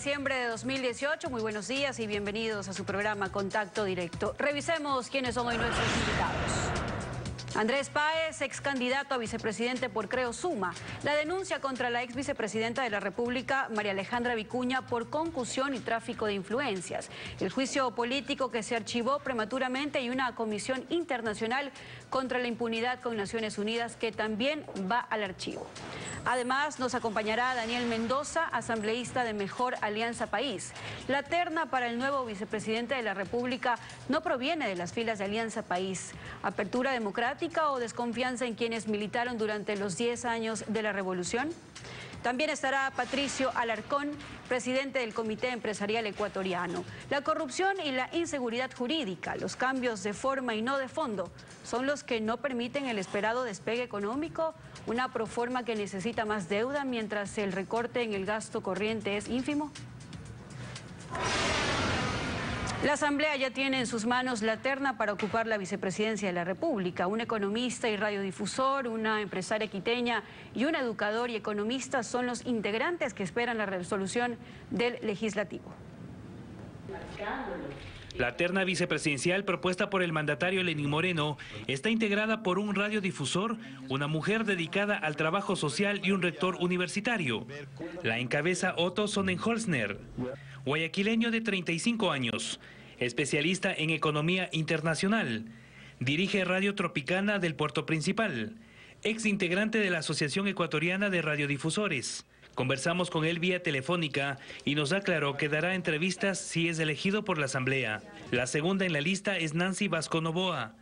diciembre de 2018. Muy buenos días y bienvenidos a su programa Contacto Directo. Revisemos quiénes son hoy nuestros invitados. Andrés Páez, ex candidato a vicepresidente por Creo Suma. La denuncia contra la ex vicepresidenta de la República, María Alejandra Vicuña, por concusión y tráfico de influencias. El juicio político que se archivó prematuramente y una comisión internacional contra la impunidad con Naciones Unidas que también va al archivo. Además, nos acompañará Daniel Mendoza, asambleísta de Mejor Alianza País. La terna para el nuevo vicepresidente de la República no proviene de las filas de Alianza País. Apertura democrática o desconfianza en quienes militaron durante los 10 años de la revolución. También estará Patricio Alarcón, presidente del Comité Empresarial Ecuatoriano. La corrupción y la inseguridad jurídica, los cambios de forma y no de fondo, son los que no permiten el esperado despegue económico, una proforma que necesita más deuda mientras el recorte en el gasto corriente es ínfimo. La Asamblea ya tiene en sus manos la terna para ocupar la vicepresidencia de la República. Un economista y radiodifusor, una empresaria quiteña y un educador y economista son los integrantes que esperan la resolución del Legislativo. La terna vicepresidencial propuesta por el mandatario Lenín Moreno está integrada por un radiodifusor, una mujer dedicada al trabajo social y un rector universitario. La encabeza Otto Sonnenholzner, guayaquileño de 35 años, especialista en economía internacional. Dirige Radio Tropicana del Puerto Principal, ex integrante de la Asociación Ecuatoriana de Radiodifusores. Conversamos con él vía telefónica y nos aclaró que dará entrevistas si es elegido por la Asamblea. La segunda en la lista es Nancy Vasco Novoa,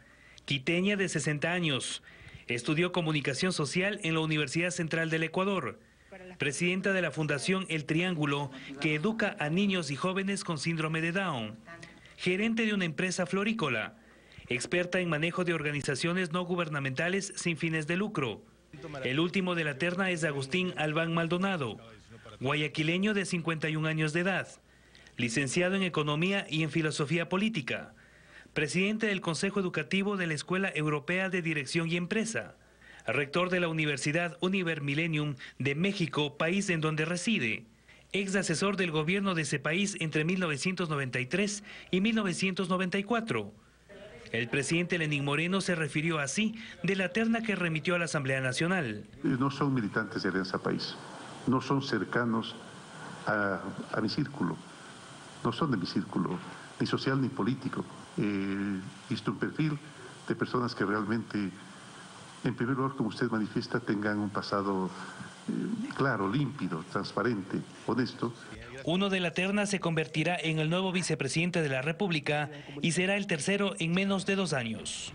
quiteña de 60 años. Estudió comunicación social en la Universidad Central del Ecuador. Presidenta de la Fundación El Triángulo, que educa a niños y jóvenes con síndrome de Down. Gerente de una empresa florícola. Experta en manejo de organizaciones no gubernamentales sin fines de lucro. El último de la terna es Agustín Albán Maldonado, guayaquileño de 51 años de edad, licenciado en Economía y en Filosofía Política, presidente del Consejo Educativo de la Escuela Europea de Dirección y Empresa, rector de la Universidad Univer Millennium de México, país en donde reside, ex asesor del gobierno de ese país entre 1993 y 1994. El presidente Lenín Moreno se refirió así de la terna que remitió a la Asamblea Nacional. No son militantes de Alianza País, no son cercanos a mi círculo, no son de mi círculo, ni social ni político. Visto un perfil de personas que realmente, en primer lugar, como usted manifiesta, tengan un pasado claro, límpido, transparente, honesto. Uno de la terna se convertirá en el nuevo vicepresidente de la República y será el tercero en menos de 2 años.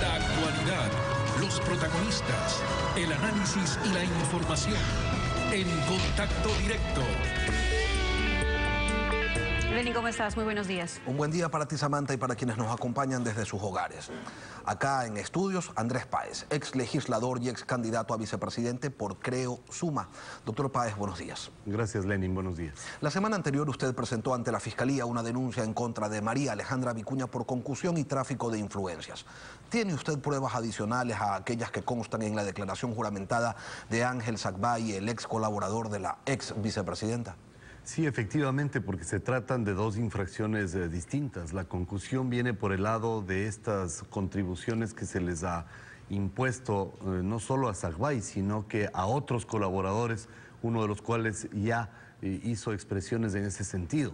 La actualidad, los protagonistas, el análisis y la información en Contacto Directo. Lenín, ¿cómo estás? Muy buenos días. Un buen día para ti, Samantha, y para quienes nos acompañan desde sus hogares. Acá en estudios, Andrés Páez, ex legislador y ex candidato a vicepresidente por Creo Suma. Doctor Páez, buenos días. Gracias, Lenín, buenos días. La semana anterior usted presentó ante la Fiscalía una denuncia en contra de María Alejandra Vicuña por concusión y tráfico de influencias. ¿Tiene usted pruebas adicionales a aquellas que constan en la declaración juramentada de Ángel Sacbay, el ex colaborador de la ex vicepresidenta? Sí, efectivamente, porque se tratan de 2 infracciones distintas. La concusión viene por el lado de estas contribuciones que se les ha impuesto no solo a Sacbay, sino que a otros colaboradores, uno de los cuales ya hizo expresiones en ese sentido.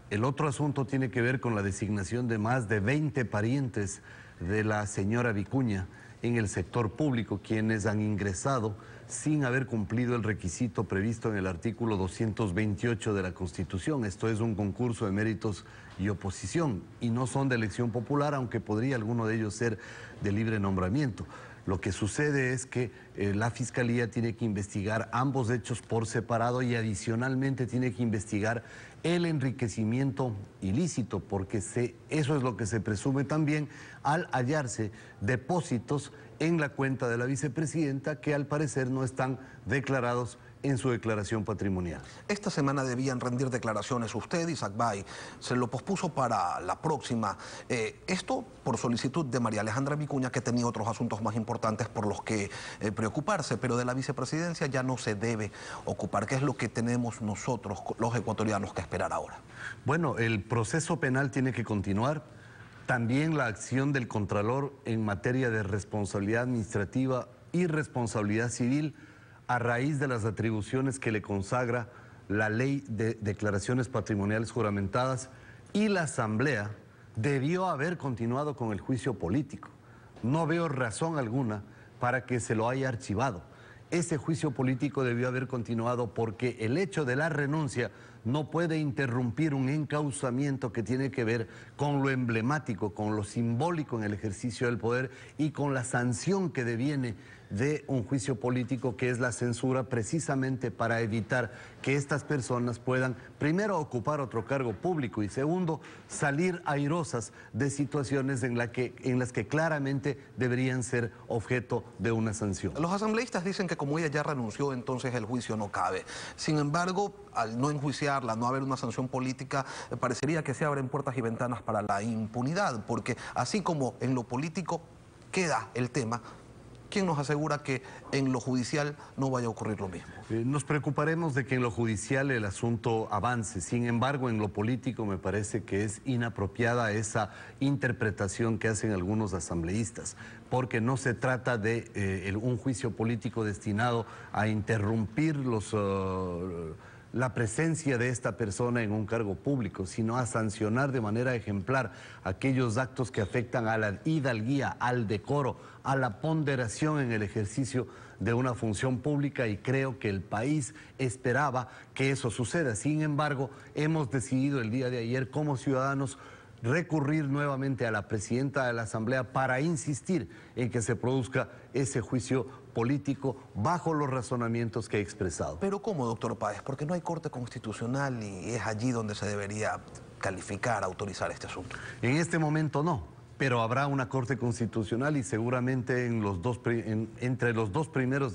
El otro asunto tiene que ver con la designación de más de 20 parientes de la señora Vicuña en el sector público, quienes han ingresado sin haber cumplido el requisito previsto en el artículo 228 de la Constitución. Esto es un concurso de méritos y oposición, y no son de elección popular, aunque podría alguno de ellos ser de libre nombramiento. Lo que sucede es que la Fiscalía tiene que investigar ambos hechos por separado y adicionalmente tiene que investigar el enriquecimiento ilícito, porque eso es lo que se presume también al hallarse depósitos en la cuenta de la vicepresidenta que al parecer no están declarados en su declaración patrimonial. Esta semana debían rendir declaraciones usted y Sacbay. Se lo pospuso para la próxima. Esto por solicitud de María Alejandra Vicuña, que tenía otros asuntos más importantes por los que preocuparse, pero de la vicepresidencia ya no se debe ocupar. ¿Qué es lo que tenemos nosotros, los ecuatorianos, que esperar ahora? Bueno, el proceso penal tiene que continuar. También la acción del Contralor en materia de responsabilidad administrativa y responsabilidad civil a raíz de las atribuciones que le consagra la Ley de Declaraciones Patrimoniales Juramentadas, y la Asamblea debió haber continuado con el juicio político. No veo razón alguna para que se lo haya archivado. Ese juicio político debió haber continuado porque el hecho de la renuncia no puede interrumpir un encauzamiento que tiene que ver con lo emblemático, con lo simbólico en el ejercicio del poder y con la sanción que deviene de un juicio político, que es la censura, precisamente para evitar que estas personas puedan, primero, ocupar otro cargo público y segundo, salir airosas de situaciones en las que claramente deberían ser objeto de una sanción. Los asambleístas dicen que como ella ya renunció, entonces el juicio no cabe. Sin embargo, al no enjuiciarla, no haber una sanción política, parecería que se abren puertas y ventanas para la impunidad, porque así como en lo político queda el tema, ¿quién nos asegura que en lo judicial no vaya a ocurrir lo mismo? Nos preocuparemos de que en lo judicial el asunto avance. Sin embargo, en lo político me parece que es inapropiada esa interpretación que hacen algunos asambleístas, porque no se trata de un juicio político destinado a interrumpir la presencia de esta persona en un cargo público, sino a sancionar de manera ejemplar aquellos actos que afectan a la hidalguía, al decoro, a la ponderación en el ejercicio de una función pública, y creo que el país esperaba que eso suceda. Sin embargo, hemos decidido el día de ayer como ciudadanos recurrir nuevamente a la presidenta de la Asamblea para insistir en que se produzca ese juicio político bajo los razonamientos que he expresado. Pero ¿cómo, doctor Páez? Porque no hay Corte Constitucional y es allí donde se debería calificar, autorizar este asunto. En este momento no, pero habrá una Corte Constitucional y seguramente entre los dos primeros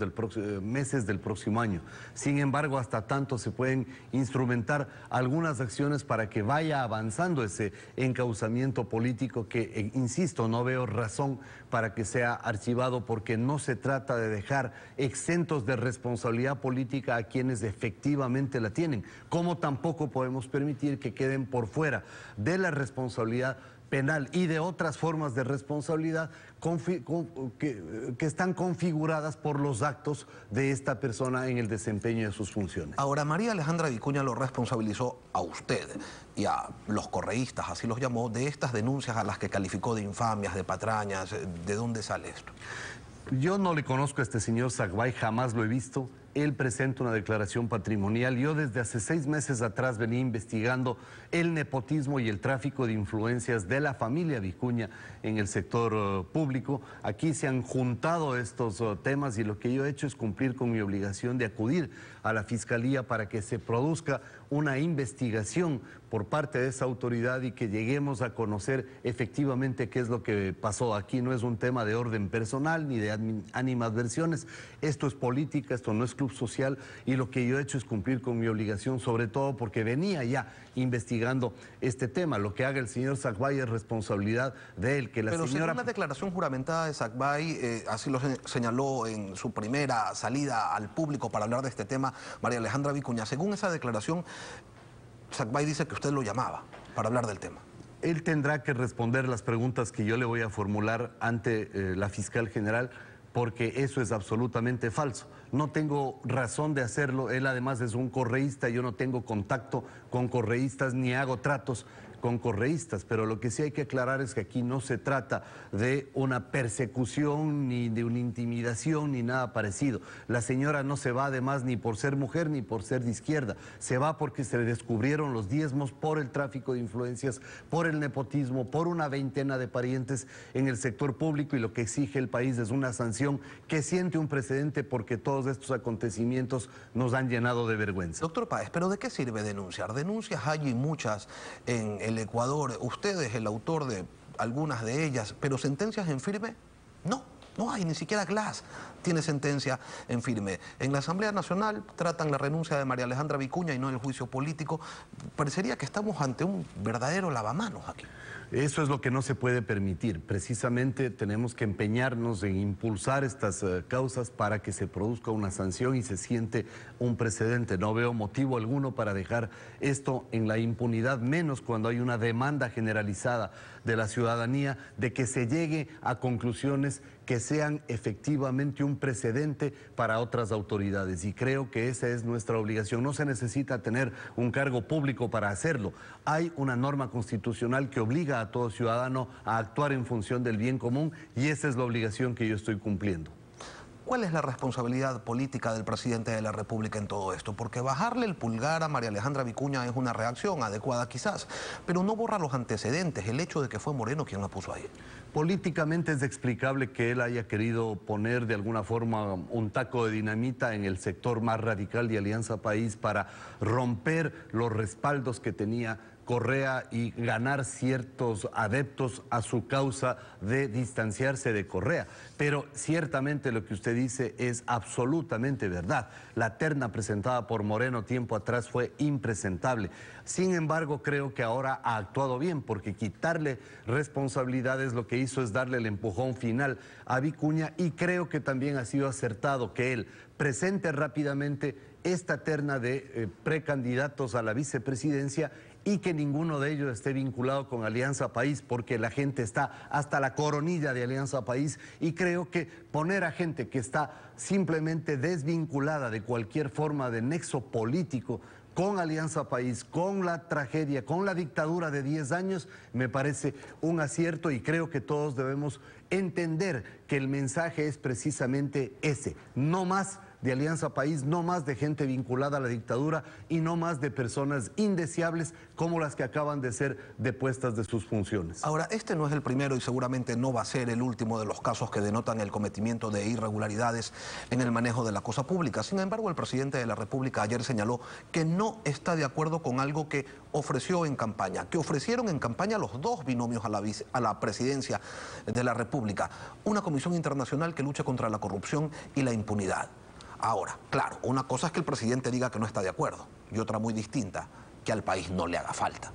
meses del próximo año. Sin embargo, hasta tanto se pueden instrumentar algunas acciones para que vaya avanzando ese encauzamiento político que, insisto, no veo razón para que sea archivado, porque no se trata de dejar exentos de responsabilidad política a quienes efectivamente la tienen, como tampoco podemos permitir que queden por fuera de la responsabilidad penal y de otras formas de responsabilidad que están configuradas por los actos de esta persona en el desempeño de sus funciones. Ahora, María Alejandra Vicuña lo responsabilizó a usted y a los correístas, así los llamó, de estas denuncias a las que calificó de infamias, de patrañas. ¿De dónde sale esto? Yo no le conozco a este señor Sacbay, jamás lo he visto. Él presenta una declaración patrimonial. Yo desde hace 6 meses atrás venía investigando el nepotismo y el tráfico de influencias de la familia Vicuña en el sector público. Aquí se han juntado estos temas y lo que yo he hecho es cumplir con mi obligación de acudir a la Fiscalía para que se produzca una investigación por parte de esa autoridad y que lleguemos a conocer efectivamente qué es lo que pasó. Aquí no es un tema de orden personal ni de animadversiones. Esto es política, esto no es club social, y lo que yo he hecho es cumplir con mi obligación, sobre todo porque venía ya investigando este tema. Lo que haga el señor Sacbay es responsabilidad de él. Pero según la declaración juramentada de Sacbay, así lo señaló en su primera salida al público para hablar de este tema María Alejandra Vicuña, según esa declaración, Sacbay dice que usted lo llamaba para hablar del tema. Él tendrá que responder las preguntas que yo le voy a formular ante la fiscal general, porque eso es absolutamente falso. No tengo razón de hacerlo. Él además es un correísta, yo no tengo contacto con correístas ni hago tratos con correístas, pero lo que sí hay que aclarar es que aquí no se trata de una persecución, ni de una intimidación, ni nada parecido. La señora no se va además ni por ser mujer ni por ser de izquierda, se va porque se le descubrieron los diezmos por el tráfico de influencias, por el nepotismo, por una veintena de parientes en el sector público, y lo que exige el país es una sanción que siente un precedente, porque todos estos acontecimientos nos han llenado de vergüenza. Doctor Páez, ¿pero de qué sirve denunciar? Denuncias hay muchas en el Ecuador. Usted es el autor de algunas de ellas, pero sentencias en firme, no hay. hay, ni siquiera Glass tiene sentencia en firme. En la Asamblea Nacional tratan la renuncia de María Alejandra Vicuña y no el juicio político. Parecería que estamos ante un verdadero lavamanos aquí. Eso es lo que no se puede permitir. Precisamente tenemos que empeñarnos en impulsar estas causas para que se produzca una sanción y se siente un precedente. No veo motivo alguno para dejar esto en la impunidad, menos cuando hay una demanda generalizada de la ciudadanía de que se llegue a conclusiones que sean efectivamente un precedente para otras autoridades. Y creo que esa es nuestra obligación. No se necesita tener un cargo público para hacerlo. Hay una norma constitucional que obliga a todo ciudadano a actuar en función del bien común y esa es la obligación que yo estoy cumpliendo. ¿Cuál es la responsabilidad política del presidente de la República en todo esto? Porque bajarle el pulgar a María Alejandra Vicuña es una reacción adecuada quizás, pero no borra los antecedentes, el hecho de que fue Moreno quien la puso ahí. Políticamente es explicable que él haya querido poner de alguna forma un taco de dinamita en el sector más radical de Alianza País para romper los respaldos que tenía Correa y ganar ciertos adeptos a su causa de distanciarse de Correa. Pero ciertamente lo que usted dice es absolutamente verdad. La terna presentada por Moreno tiempo atrás fue impresentable. Sin embargo, creo que ahora ha actuado bien, porque quitarle responsabilidades lo que hizo es darle el empujón final a Vicuña, y creo que también ha sido acertado que él presente rápidamente esta terna de precandidatos a la vicepresidencia y que ninguno de ellos esté vinculado con Alianza País, porque la gente está hasta la coronilla de Alianza País, y creo que poner a gente que está simplemente desvinculada de cualquier forma de nexo político con Alianza País, con la tragedia, con la dictadura de 10 años, me parece un acierto, y creo que todos debemos entender que el mensaje es precisamente ese: no más de Alianza País, no más de gente vinculada a la dictadura y no más de personas indeseables como las que acaban de ser depuestas de sus funciones. Ahora, este no es el primero y seguramente no va a ser el último de los casos que denotan el cometimiento de irregularidades en el manejo de la cosa pública. Sin embargo, el presidente de la República ayer señaló que no está de acuerdo con algo que ofreció en campaña, que ofrecieron en campaña los dos binomios a la presidencia de la República: una comisión internacional que luche contra la corrupción y la impunidad. Ahora, claro, una cosa es que el presidente diga que no está de acuerdo, y otra muy distinta, que al país no le haga falta.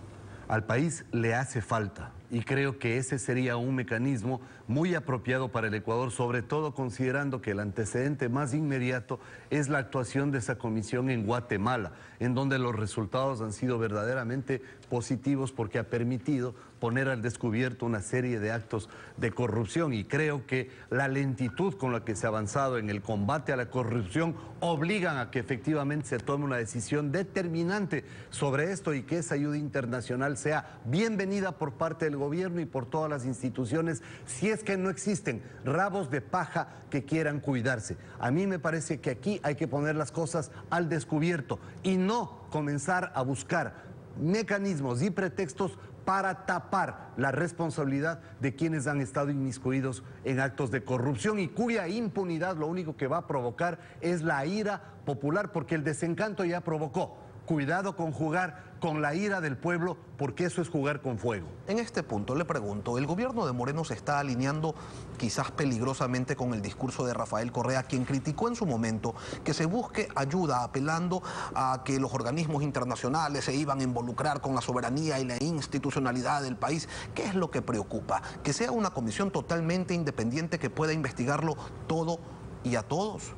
Al país le hace falta, y creo que ese sería un mecanismo muy apropiado para el Ecuador, sobre todo considerando que el antecedente más inmediato es la actuación de esa comisión en Guatemala, en donde los resultados han sido verdaderamente positivos, porque ha permitido poner al descubierto una serie de actos de corrupción, y creo que la lentitud con la que se ha avanzado en el combate a la corrupción obligan a que efectivamente se tome una decisión determinante sobre esto, y que esa ayuda internacional sea bienvenida por parte del gobierno y por todas las instituciones, si es que no existen rabos de paja que quieran cuidarse. A mí me parece que aquí hay que poner las cosas al descubierto y no comenzar a buscar mecanismos y pretextos para tapar la responsabilidad de quienes han estado inmiscuidos en actos de corrupción, y cuya impunidad lo único que va a provocar es la ira popular, porque el desencanto ya provocó. Cuidado con jugar con la ira del pueblo, porque eso es jugar con fuego. En este punto le pregunto, ¿el gobierno de Moreno se está alineando quizás peligrosamente con el discurso de Rafael Correa, quien criticó en su momento que se busque ayuda apelando a que los organismos internacionales se iban a involucrar con la soberanía y la institucionalidad del país? ¿Qué es lo que preocupa? ¿Que sea una comisión totalmente independiente que pueda investigarlo todo y a todos?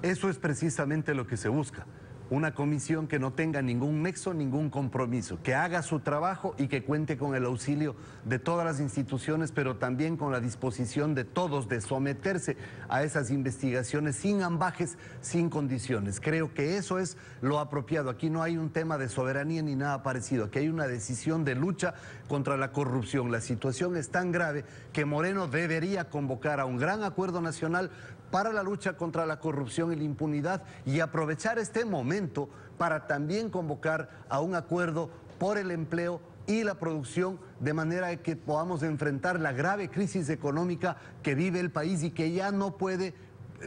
Eso es precisamente lo que se busca. Una comisión que no tenga ningún nexo, ningún compromiso, que haga su trabajo y que cuente con el auxilio de todas las instituciones, pero también con la disposición de todos de someterse a esas investigaciones sin ambajes, sin condiciones. Creo que eso es lo apropiado. Aquí no hay un tema de soberanía ni nada parecido. Aquí hay una decisión de lucha contra la corrupción. La situación es tan grave que Moreno debería convocar a un gran acuerdo nacional para la lucha contra la corrupción y la impunidad, y aprovechar este momento para también convocar a un acuerdo por el empleo y la producción, de manera que podamos enfrentar la grave crisis económica que vive el país y que ya no puede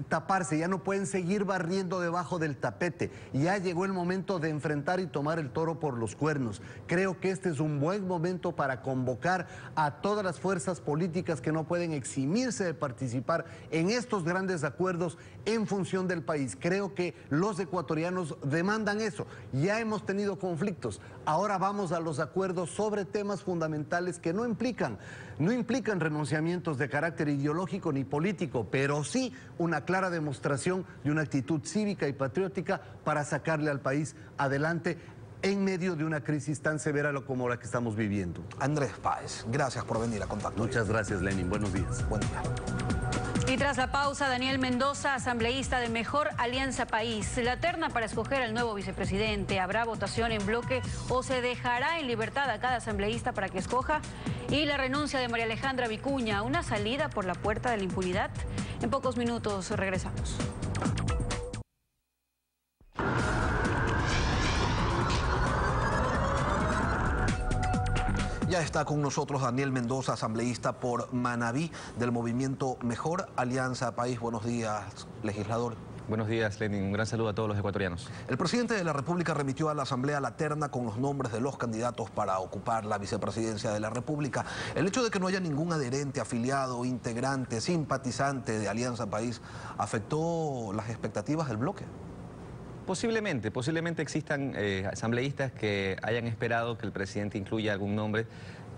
taparse, ya no pueden seguir barriendo debajo del tapete. Ya llegó el momento de enfrentar y tomar el toro por los cuernos. Creo que este es un buen momento para convocar a todas las fuerzas políticas que no pueden eximirse de participar en estos grandes acuerdos en función del país. Creo que los ecuatorianos demandan eso. Ya hemos tenido conflictos. Ahora vamos a los acuerdos sobre temas fundamentales que no implican renunciamientos de carácter ideológico ni político, pero sí una clara demostración de una actitud cívica y patriótica para sacarle al país adelante en medio de una crisis tan severa como la que estamos viviendo. Andrés Páez, gracias por venir a Contacto. Muchas gracias, Lenin. Buenos días. Buen día. Y tras la pausa, Daniel Mendoza, asambleísta de Mejor Alianza País. La terna para escoger al nuevo vicepresidente. ¿Habrá votación en bloque o se dejará en libertad a cada asambleísta para que escoja? Y la renuncia de María Alejandra Vicuña, ¿una salida por la puerta de la impunidad? En pocos minutos regresamos. Ya está con nosotros Daniel Mendoza, asambleísta por Manabí del movimiento Mejor Alianza País. Buenos días, legislador. Buenos días, Lenin. Un gran saludo a todos los ecuatorianos. El presidente de la República remitió a la Asamblea la terna con los nombres de los candidatos para ocupar la vicepresidencia de la República. El hecho de que no haya ningún adherente, afiliado, integrante, simpatizante de Alianza País, ¿afectó las expectativas del bloque? Posiblemente existan asambleístas que hayan esperado que el presidente incluya algún nombre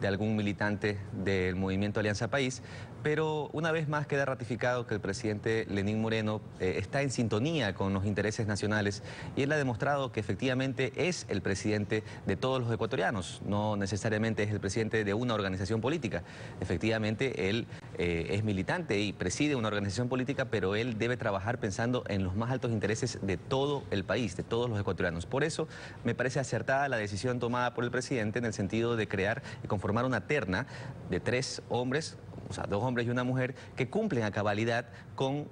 de algún militante del movimiento Alianza País, pero una vez más queda ratificado que el presidente Lenín Moreno está en sintonía con los intereses nacionales y él ha demostrado que efectivamente es el presidente de todos los ecuatorianos, no necesariamente es el presidente de una organización política. Efectivamente, él es militante y preside una organización política, pero él debe trabajar pensando en los más altos intereses de todo el país, de todos los ecuatorianos. Por eso me parece acertada la decisión tomada por el presidente en el sentido de crear y conformar una terna de 3 hombres, o sea, 2 hombres y una mujer, que cumplen a cabalidad con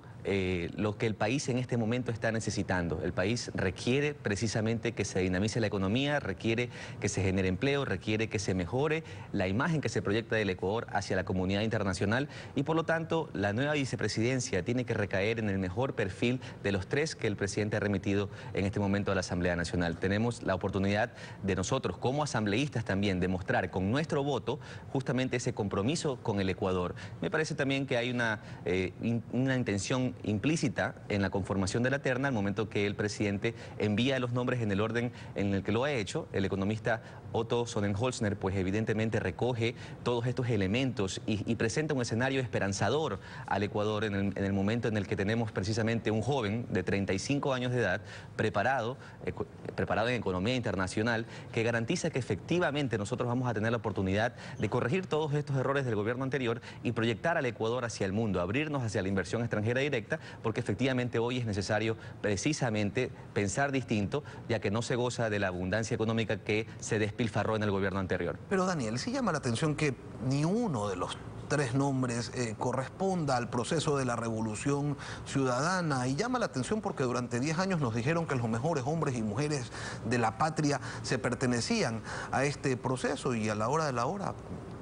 lo que el país en este momento está necesitando. El país requiere precisamente que se dinamice la economía, requiere que se genere empleo, requiere que se mejore la imagen que se proyecta del Ecuador hacia la comunidad internacional y por lo tanto la nueva vicepresidencia tiene que recaer en el mejor perfil de los 3 que el presidente ha remitido en este momento a la Asamblea Nacional. Tenemos la oportunidad de nosotros como asambleístas también demostrar con nuestro voto justamente ese compromiso con el Ecuador. Me parece también que hay una intención implícita en la conformación de la terna al momento que el presidente envía los nombres en el orden en el que lo ha hecho. El economista Otto Sonnenholzner pues evidentemente recoge todos estos elementos y presenta un escenario esperanzador al Ecuador en el momento en el que tenemos precisamente un joven de 35 años de edad preparado en economía internacional que garantiza que efectivamente nosotros vamos a tener la oportunidad de corregir todos estos errores del gobierno anterior y proyectar al Ecuador hacia el mundo, abrirnos hacia la inversión extranjera directa, porque efectivamente hoy es necesario precisamente pensar distinto, ya que no se goza de la abundancia económica que se despilfarró en el gobierno anterior. Pero Daniel, sí llama la atención que ni uno de los 3 nombres corresponda al proceso de la revolución ciudadana y llama la atención porque durante 10 años nos dijeron que los mejores hombres y mujeres de la patria se pertenecían a este proceso y a la hora de la hora,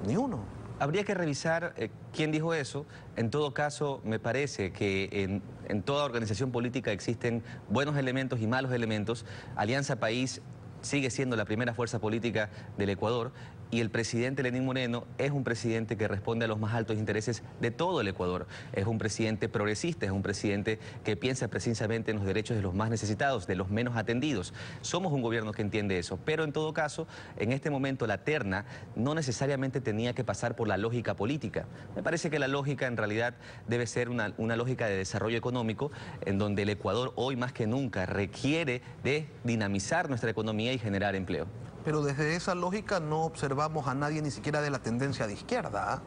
ni uno. Habría que revisar quién dijo eso. En todo caso, me parece que en toda organización política existen buenos elementos y malos elementos. Alianza País sigue siendo la primera fuerza política del Ecuador y el presidente Lenín Moreno es un presidente que responde a los más altos intereses de todo el Ecuador. Es un presidente progresista, es un presidente que piensa precisamente en los derechos de los más necesitados, de los menos atendidos. Somos un gobierno que entiende eso, pero en todo caso, en este momento la terna no necesariamente tenía que pasar por la lógica política. Me parece que la lógica en realidad debe ser una lógica de desarrollo económico en donde el Ecuador hoy más que nunca requiere de dinamizar nuestra economía y generar empleo. Pero desde esa lógica no observamos a nadie ni siquiera de la tendencia de izquierda.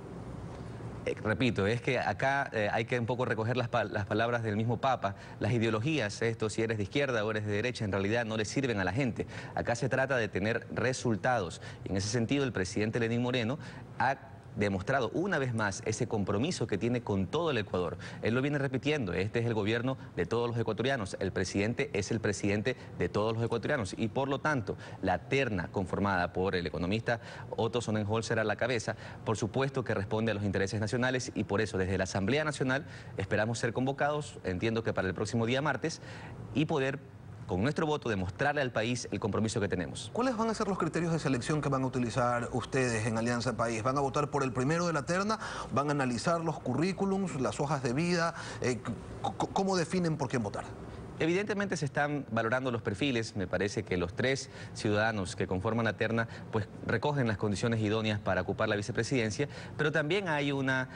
Repito, es que acá hay que un poco recoger las palabras del mismo Papa. Las ideologías, si eres de izquierda o eres de derecha, en realidad no le sirven a la gente. Acá se trata de tener resultados. Y en ese sentido, el presidente Lenín Moreno ha demostrado una vez más ese compromiso que tiene con todo el Ecuador. Él lo viene repitiendo, este es el gobierno de todos los ecuatorianos, el presidente es el presidente de todos los ecuatorianos y por lo tanto la terna conformada por el economista Otto Sonnenholzer a la cabeza, por supuesto que responde a los intereses nacionales y por eso desde la Asamblea Nacional esperamos ser convocados, entiendo que para el próximo día martes, y poder con nuestro voto demostrarle al país el compromiso que tenemos. ¿Cuáles van a ser los criterios de selección que van a utilizar ustedes en Alianza País? ¿Van a votar por el primero de la terna? ¿Van a analizar los currículums, las hojas de vida? ¿Cómo definen por quién votar? Evidentemente se están valorando los perfiles, me parece que los 3 ciudadanos que conforman la terna pues recogen las condiciones idóneas para ocupar la vicepresidencia, pero también hay una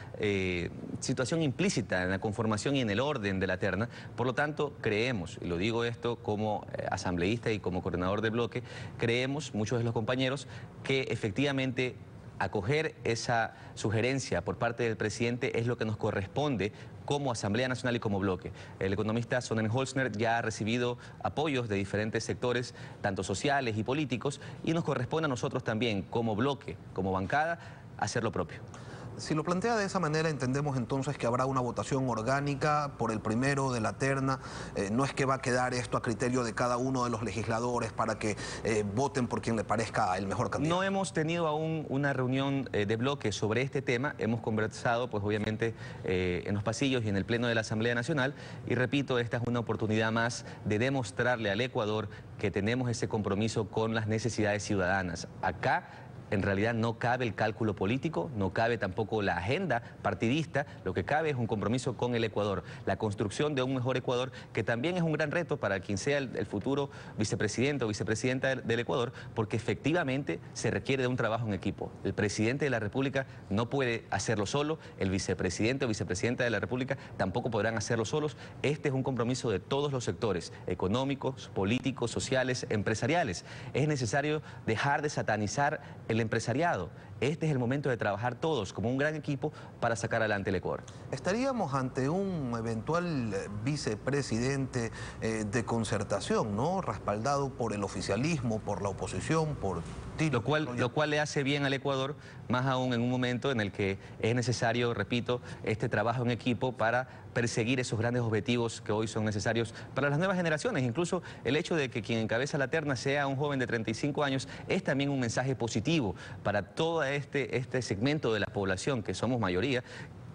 situación implícita en la conformación y en el orden de la terna, por lo tanto creemos, y lo digo esto como asambleísta y como coordinador de bloque, creemos, muchos de los compañeros, que efectivamente acoger esa sugerencia por parte del presidente es lo que nos corresponde como Asamblea Nacional y como bloque. El economista Sonnenholzer ya ha recibido apoyos de diferentes sectores, tanto sociales y políticos, y nos corresponde a nosotros también, como bloque, como bancada, hacer lo propio. Si lo plantea de esa manera, entendemos entonces que habrá una votación orgánica por el primero de la terna. No es que va a quedar esto a criterio de cada uno de los legisladores para que voten por quien le parezca el mejor candidato. No hemos tenido aún una reunión de bloque sobre este tema. Hemos conversado, pues obviamente, en los pasillos y en el Pleno de la Asamblea Nacional. Y repito, esta es una oportunidad más de demostrarle al Ecuador que tenemos ese compromiso con las necesidades ciudadanas. Acá en realidad no cabe el cálculo político, no cabe tampoco la agenda partidista, lo que cabe es un compromiso con el Ecuador, la construcción de un mejor Ecuador, que también es un gran reto para quien sea el futuro vicepresidente o vicepresidenta del Ecuador, porque efectivamente se requiere de un trabajo en equipo. El presidente de la República no puede hacerlo solo, el vicepresidente o vicepresidenta de la República tampoco podrán hacerlo solos. Este es un compromiso de todos los sectores, económicos, políticos, sociales, empresariales. Es necesario dejar de satanizar el empresariado. Este es el momento de trabajar todos como un gran equipo para sacar adelante el Ecuador. Estaríamos ante un eventual vicepresidente de concertación, ¿no? Respaldado por el oficialismo, por la oposición, por ti. Lo cual le hace bien al Ecuador, más aún en un momento en el que es necesario, repito, este trabajo en equipo para perseguir esos grandes objetivos que hoy son necesarios para las nuevas generaciones. Incluso el hecho de que quien encabeza la terna sea un joven de 35 años es también un mensaje positivo para todo este segmento de la población, que somos mayoría,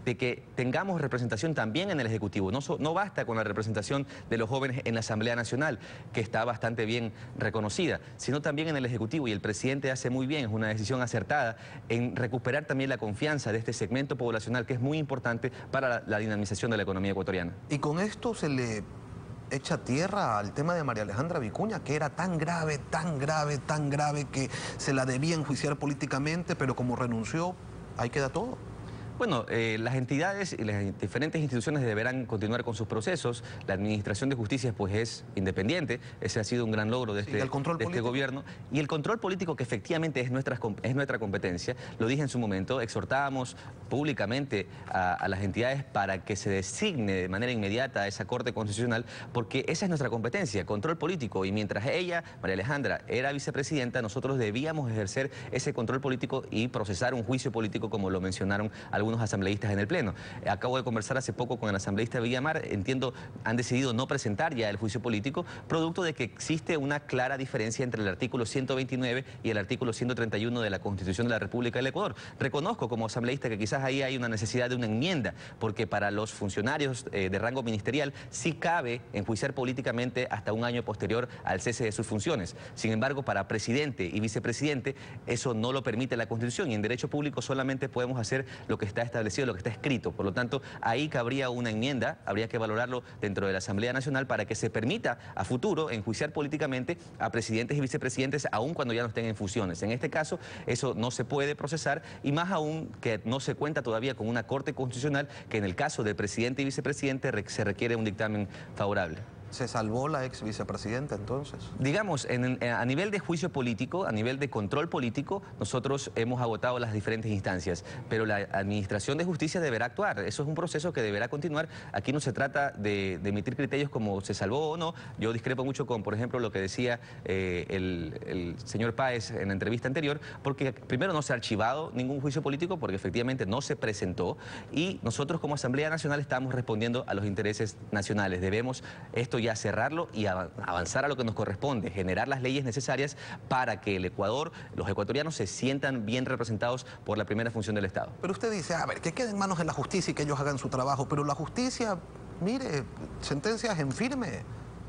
de que tengamos representación también en el Ejecutivo. No basta con la representación de los jóvenes en la Asamblea Nacional, que está bastante bien reconocida, sino también en el Ejecutivo, y el presidente hace muy bien, es una decisión acertada, en recuperar también la confianza de este segmento poblacional, que es muy importante para la dinamización de la economía ecuatoriana. Y con esto se le echa tierra al tema de María Alejandra Vicuña, que era tan grave, que se la debía enjuiciar políticamente, pero como renunció, ahí queda todo. Bueno, las entidades y las diferentes instituciones deberán continuar con sus procesos. La Administración de Justicia pues es independiente. Ese ha sido un gran logro de este gobierno. Y el control político, que efectivamente es nuestra competencia, lo dije en su momento, exhortábamos públicamente a las entidades para que se designe de manera inmediata a esa Corte Constitucional, porque esa es nuestra competencia, control político. Y mientras ella, María Alejandra, era vicepresidenta, nosotros debíamos ejercer ese control político y procesar un juicio político, como lo mencionaron algunos asambleístas en el Pleno. Acabo de conversar hace poco con el asambleísta Villamar, entiendo, han decidido no presentar ya el juicio político, producto de que existe una clara diferencia entre el artículo 129 y el artículo 131 de la Constitución de la República del Ecuador. Reconozco como asambleísta que quizás ahí hay una necesidad de una enmienda, porque para los funcionarios de rango ministerial sí cabe enjuiciar políticamente hasta un año posterior al cese de sus funciones. Sin embargo, para presidente y vicepresidente, eso no lo permite la Constitución, y en derecho público solamente podemos hacer lo que está establecido, lo que está escrito. Por lo tanto, ahí cabría una enmienda, habría que valorarlo dentro de la Asamblea Nacional para que se permita a futuro enjuiciar políticamente a presidentes y vicepresidentes, aun cuando ya no estén en funciones. En este caso, eso no se puede procesar, y más aún que no se cuenta todavía con una Corte Constitucional, que en el caso del presidente y vicepresidente se requiere un dictamen favorable. ¿Se salvó la ex vicepresidenta entonces? Digamos, a nivel de juicio político, a nivel de control político, nosotros hemos agotado las diferentes instancias, pero la Administración de Justicia deberá actuar. Eso es un proceso que deberá continuar. Aquí no se trata de emitir criterios como se salvó o no. Yo discrepo mucho con, por ejemplo, lo que decía el señor Páez en la entrevista anterior, porque primero no se ha archivado ningún juicio político, porque efectivamente no se presentó, y nosotros como Asamblea Nacional estamos respondiendo a los intereses nacionales. Debemos esto ya cerrarlo y avanzar a lo que nos corresponde, generar las leyes necesarias para que el Ecuador, los ecuatorianos se sientan bien representados por la primera función del Estado. Pero usted dice, a ver, que quede en manos de la justicia y que ellos hagan su trabajo, pero la justicia, mire, sentencias en firme,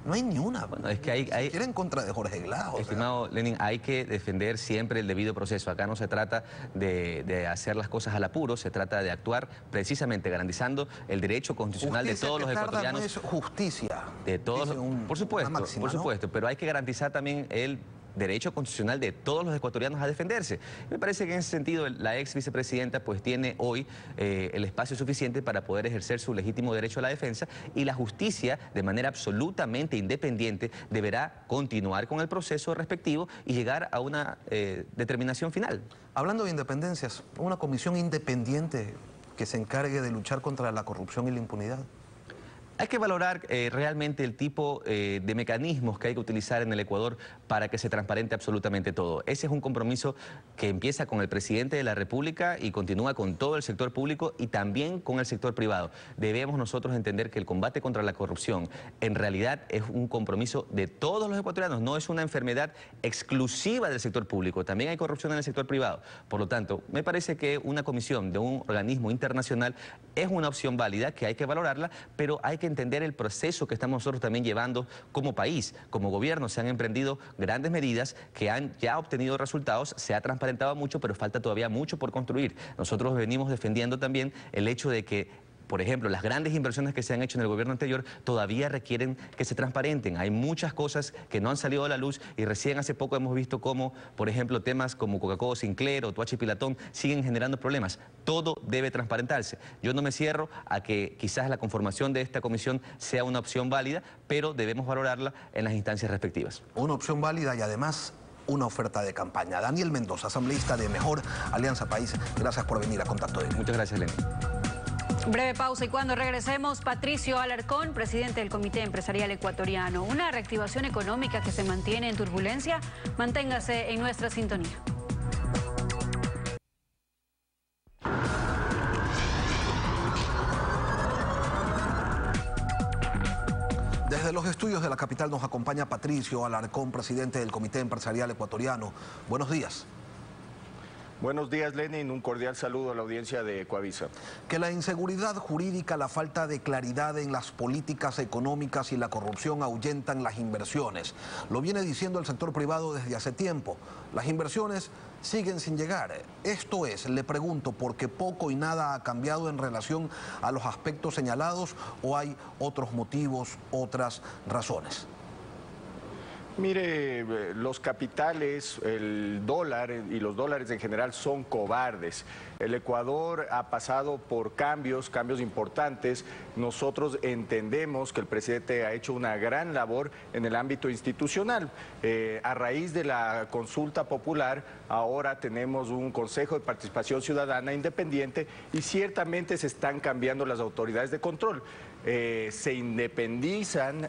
no hay ni una. Bueno, es que hay siquiera en contra de Jorge Glao. Estimado Lenin, hay que defender siempre el debido proceso. Acá no se trata de hacer las cosas al apuro, se trata de actuar precisamente garantizando el derecho constitucional de todos los ecuatorianos. No es justicia. De todos, por supuesto, pero hay que garantizar también el derecho constitucional de todos los ecuatorianos a defenderse. Me parece que en ese sentido la ex vicepresidenta pues tiene hoy el espacio suficiente para poder ejercer su legítimo derecho a la defensa, y la justicia de manera absolutamente independiente deberá continuar con el proceso respectivo y llegar a una determinación final. Hablando de independencias, una comisión independiente que se encargue de luchar contra la corrupción y la impunidad. Hay que valorar realmente el tipo de mecanismos que hay que utilizar en el Ecuador para que se transparente absolutamente todo. Ese es un compromiso que empieza con el presidente de la República y continúa con todo el sector público y también con el sector privado. Debemos nosotros entender que el combate contra la corrupción en realidad es un compromiso de todos los ecuatorianos, no es una enfermedad exclusiva del sector público, también hay corrupción en el sector privado. Por lo tanto, me parece que una comisión de un organismo internacional es una opción válida, que hay que valorarla, pero hay que entender el proceso que estamos nosotros también llevando como país, como gobierno. Se han emprendido grandes medidas que han ya obtenido resultados, se ha transparentado mucho, pero falta todavía mucho por construir. Nosotros venimos defendiendo también el hecho de que, por ejemplo, las grandes inversiones que se han hecho en el gobierno anterior todavía requieren que se transparenten. Hay muchas cosas que no han salido a la luz y recién hace poco hemos visto cómo, por ejemplo, temas como Coca-Cola Sinclair o Tuachi Pilatón siguen generando problemas. Todo debe transparentarse. Yo no me cierro a que quizás la conformación de esta comisión sea una opción válida, pero debemos valorarla en las instancias respectivas. Una opción válida y además una oferta de campaña. Daniel Mendoza, asambleísta de Mejor Alianza País, gracias por venir a Contacto Directo. Muchas gracias, Lenin. Breve pausa y cuando regresemos, Patricio Alarcón, presidente del Comité Empresarial Ecuatoriano. Una reactivación económica que se mantiene en turbulencia. Manténgase en nuestra sintonía. Desde los estudios de la capital nos acompaña Patricio Alarcón, presidente del Comité Empresarial Ecuatoriano. Buenos días. Buenos días, Lenin. Un cordial saludo a la audiencia de Ecuavisa. Que la inseguridad jurídica, la falta de claridad en las políticas económicas y la corrupción ahuyentan las inversiones. Lo viene diciendo el sector privado desde hace tiempo. Las inversiones siguen sin llegar. Esto es, le pregunto, ¿porque poco y nada ha cambiado en relación a los aspectos señalados o hay otros motivos, otras razones? Mire, los capitales, el dólar y los dólares en general son cobardes. El Ecuador ha pasado por cambios importantes. Nosotros entendemos que el presidente ha hecho una gran labor en el ámbito institucional. A raíz de la consulta popular, ahora tenemos un Consejo de Participación Ciudadana independiente y ciertamente se están cambiando las autoridades de control. Se independizan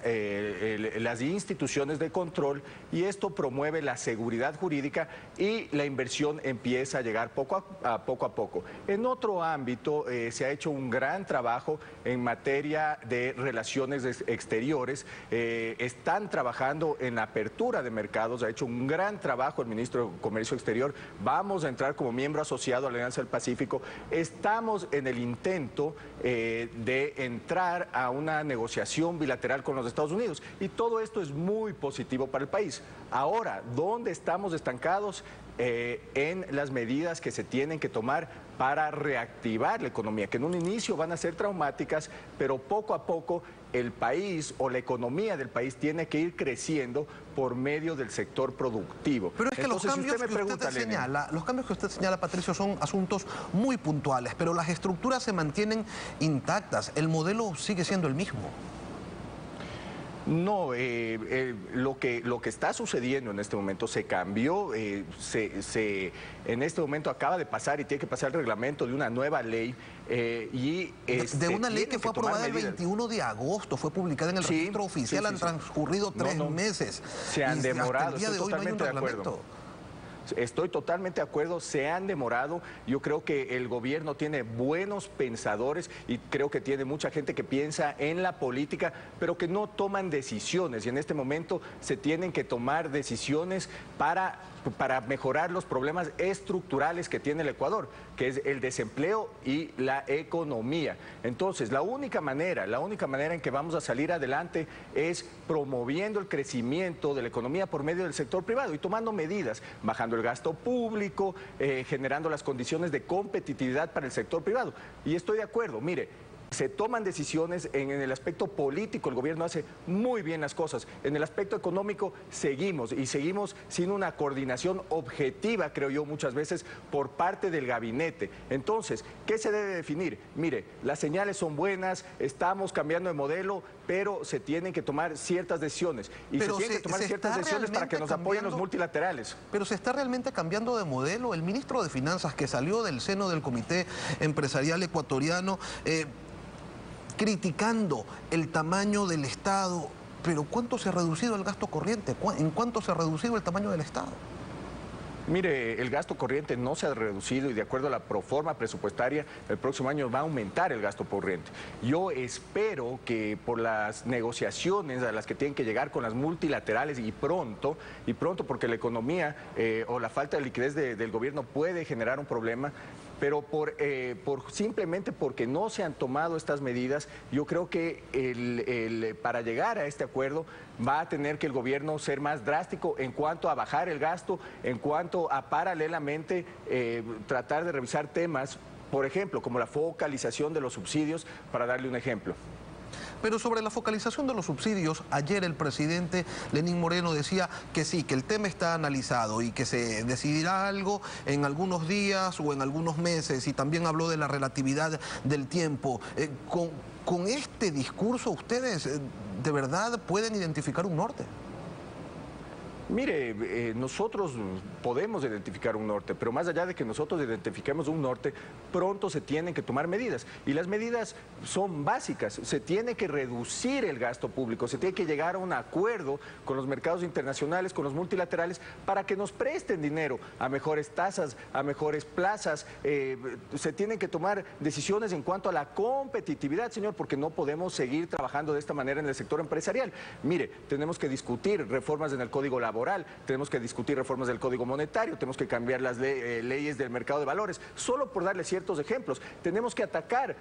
las instituciones de control y esto promueve la seguridad jurídica y la inversión empieza a llegar poco a poco. En otro ámbito se ha hecho un gran trabajo en materia de relaciones exteriores. Están trabajando en la apertura de mercados, ha hecho un gran trabajo el ministro de Comercio Exterior. Vamos a entrar como miembro asociado a la Alianza del Pacífico. Estamos en el intento de entrar a una negociación bilateral con los Estados Unidos y todo esto es muy positivo para el país. Ahora, ¿dónde estamos estancados? En las medidas que se tienen que tomar para reactivar la economía, que en un inicio van a ser traumáticas, pero poco a poco el país o la economía del país tiene que ir creciendo por medio del sector productivo. Pero es que entonces, los cambios que usted señala, Patricio, son asuntos muy puntuales, pero las estructuras se mantienen intactas, el modelo sigue siendo el mismo. No, lo que está sucediendo en este momento se cambió, en este momento acaba de pasar y tiene que pasar el reglamento de una nueva ley. De una ley que fue aprobada el 21 de agosto, fue publicada en el registro oficial, han transcurrido 3 meses. Se han demorado, hasta el día de hoy no hay un reglamento. Estoy totalmente de acuerdo, se han demorado. Yo creo que el gobierno tiene buenos pensadores y creo que tiene mucha gente que piensa en la política, pero que no toman decisiones. Y en este momento se tienen que tomar decisiones para mejorar los problemas estructurales que tiene el Ecuador, que es el desempleo y la economía. Entonces, la única manera en que vamos a salir adelante es promoviendo el crecimiento de la economía por medio del sector privado y tomando medidas, bajando el gasto público, generando las condiciones de competitividad para el sector privado. Y estoy de acuerdo, mire, se toman decisiones en el aspecto político, el gobierno hace muy bien las cosas. En el aspecto económico seguimos sin una coordinación objetiva, creo yo, muchas veces por parte del gabinete. Entonces, ¿qué se debe definir? Mire, las señales son buenas, estamos cambiando de modelo, pero se tienen que tomar ciertas decisiones. Y se tienen que tomar ciertas decisiones para que nos apoyen los multilaterales. Pero ¿se está realmente cambiando de modelo? El ministro de Finanzas, que salió del seno del Comité Empresarial Ecuatoriano, criticando el tamaño del Estado, pero ¿cuánto se ha reducido el gasto corriente? ¿En cuánto se ha reducido el tamaño del Estado? Mire, el gasto corriente no se ha reducido y de acuerdo a la proforma presupuestaria, el próximo año va a aumentar el gasto corriente. Yo espero que por las negociaciones a las que tienen que llegar con las multilaterales y pronto porque la economía o la falta de liquidez del gobierno puede generar un problema, pero simplemente porque no se han tomado estas medidas, yo creo que para llegar a este acuerdo va a tener que el gobierno ser más drástico en cuanto a bajar el gasto, en cuanto a paralelamente tratar de revisar temas, por ejemplo, como la focalización de los subsidios, para darle un ejemplo. Pero sobre la focalización de los subsidios, ayer el presidente Lenín Moreno decía que sí, que el tema está analizado y que se decidirá algo en algunos días o en algunos meses, y también habló de la relatividad del tiempo. Con este discurso, ¿ustedes de verdad pueden identificar un norte? Mire, nosotros podemos identificar un norte, pero más allá de que nosotros identifiquemos un norte, pronto se tienen que tomar medidas. Y las medidas son básicas. Se tiene que reducir el gasto público, se tiene que llegar a un acuerdo con los mercados internacionales, con los multilaterales, para que nos presten dinero a mejores tasas, a mejores plazas. Se tienen que tomar decisiones en cuanto a la competitividad, señor, porque no podemos seguir trabajando de esta manera en el sector empresarial. Mire, tenemos que discutir reformas en el Código Laboral, tenemos que discutir reformas del Código Monetario, tenemos que cambiar las leyes del mercado de valores, solo por darle ciertos ejemplos. Tenemos que atacar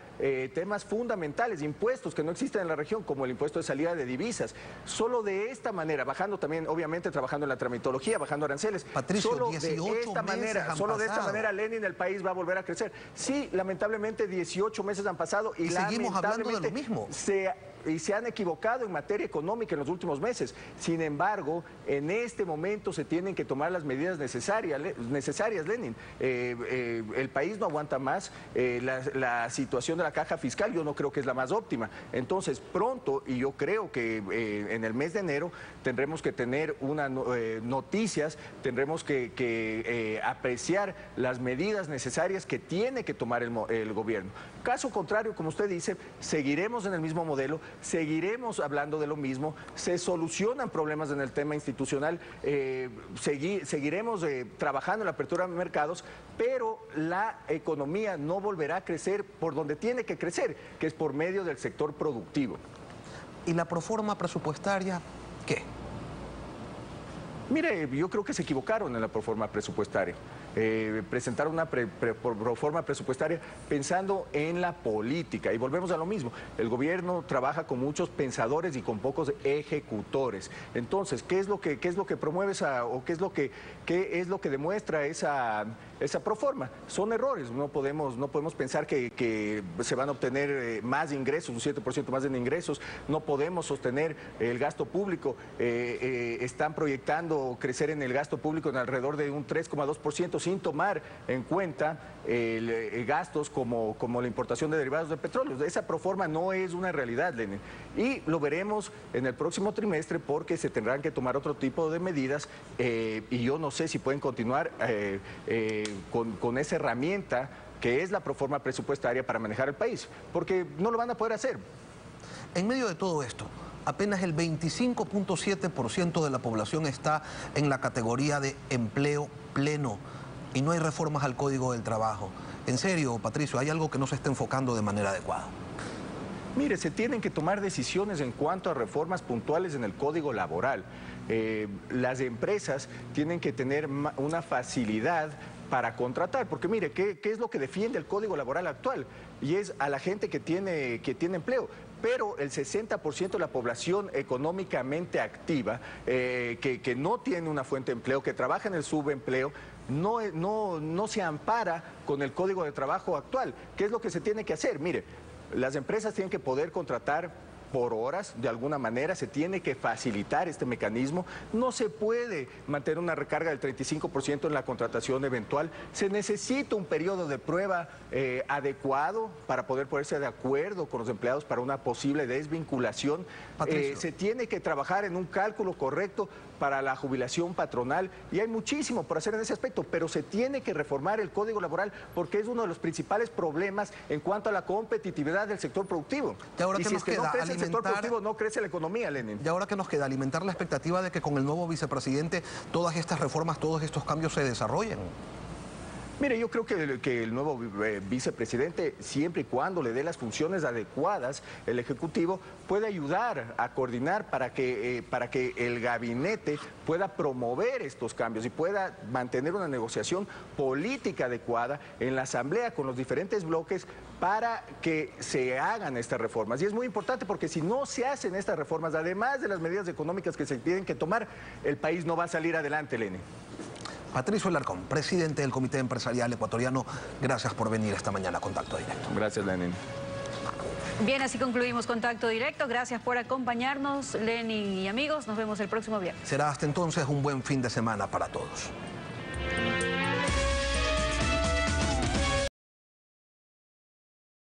temas fundamentales, impuestos que no existen en la región, como el impuesto de salida de divisas. Solo de esta manera, bajando también, obviamente, trabajando en la tramitología, bajando aranceles. Patricio, solo de esta manera, Lenin, el país va a volver a crecer. Sí, lamentablemente 18 meses han pasado y seguimos hablando de lo mismo. Se han equivocado en materia económica en los últimos meses. Sin embargo, en este momento se tienen que tomar las medidas necesarias, Lenin. El país no aguanta más. La situación de la caja fiscal yo no creo que es la más óptima. Entonces, pronto, y yo creo que en el mes de enero tendremos que tener noticias, tendremos que apreciar las medidas necesarias que tiene que tomar el gobierno. Caso contrario, como usted dice, seguiremos en el mismo modelo, seguiremos hablando de lo mismo, se solucionan problemas en el tema institucional, seguiremos trabajando en la apertura de mercados, pero la economía no volverá a crecer por donde tiene que crecer, que es por medio del sector productivo. ¿Y la proforma presupuestaria qué? Mire, yo creo que se equivocaron en la proforma presupuestaria. Presentaron una proforma presupuestaria pensando en la política. Y volvemos a lo mismo. El gobierno trabaja con muchos pensadores y con pocos ejecutores. Entonces, ¿qué es lo que promueve o qué es lo que demuestra esa proforma? Son errores. No podemos pensar que se van a obtener más ingresos, un 7% más en ingresos. No podemos sostener el gasto público. Están proyectando crecer en el gasto público en alrededor de un 3,2%. sin tomar en cuenta gastos como la importación de derivados de petróleo. Esa proforma no es una realidad, Lenin. Y lo veremos en el próximo trimestre porque se tendrán que tomar otro tipo de medidas y yo no sé si pueden continuar con esa herramienta que es la proforma presupuestaria para manejar el país, porque no lo van a poder hacer. En medio de todo esto, apenas el 25.7% de la población está en la categoría de empleo pleno y no hay reformas al Código del Trabajo. En serio, Patricio, ¿hay algo que no se está enfocando de manera adecuada? Mire, se tienen que tomar decisiones en cuanto a reformas puntuales en el Código Laboral. Las empresas tienen que tener una facilidad para contratar, porque mire, ¿qué es lo que defiende el Código Laboral actual? Y es a la gente que tiene empleo. Pero el 60% de la población económicamente activa, que no tiene una fuente de empleo, que trabaja en el subempleo, no se ampara con el Código de Trabajo actual. ¿Qué es lo que se tiene que hacer? Mire, las empresas tienen que poder contratar por horas, de alguna manera, se tiene que facilitar este mecanismo. No se puede mantener una recarga del 35% en la contratación eventual. Se necesita un periodo de prueba adecuado para poder ponerse de acuerdo con los empleados para una posible desvinculación. Se tiene que trabajar en un cálculo correcto para la jubilación patronal y hay muchísimo por hacer en ese aspecto, pero se tiene que reformar el Código Laboral porque es uno de los principales problemas en cuanto a la competitividad del sector productivo. ¿Y ahora si es que no crece el sector productivo, no crece la economía, Lenin. ¿Y ahora qué nos queda? Alimentar la expectativa de que con el nuevo vicepresidente todas estas reformas, todos estos cambios se desarrollen. Mire, yo creo que el nuevo vicepresidente, siempre y cuando le dé las funciones adecuadas, el Ejecutivo puede ayudar a coordinar para que el gabinete pueda promover estos cambios y pueda mantener una negociación política adecuada en la Asamblea con los diferentes bloques para que se hagan estas reformas. Y es muy importante porque si no se hacen estas reformas, además de las medidas económicas que se tienen que tomar, el país no va a salir adelante, Lenin. Patricio Alarcón, presidente del Comité Empresarial Ecuatoriano, gracias por venir esta mañana a Contacto Directo. Gracias, Lenin. Bien, así concluimos Contacto Directo. Gracias por acompañarnos, Lenin y amigos. Nos vemos el próximo viernes. Será hasta entonces un buen fin de semana para todos.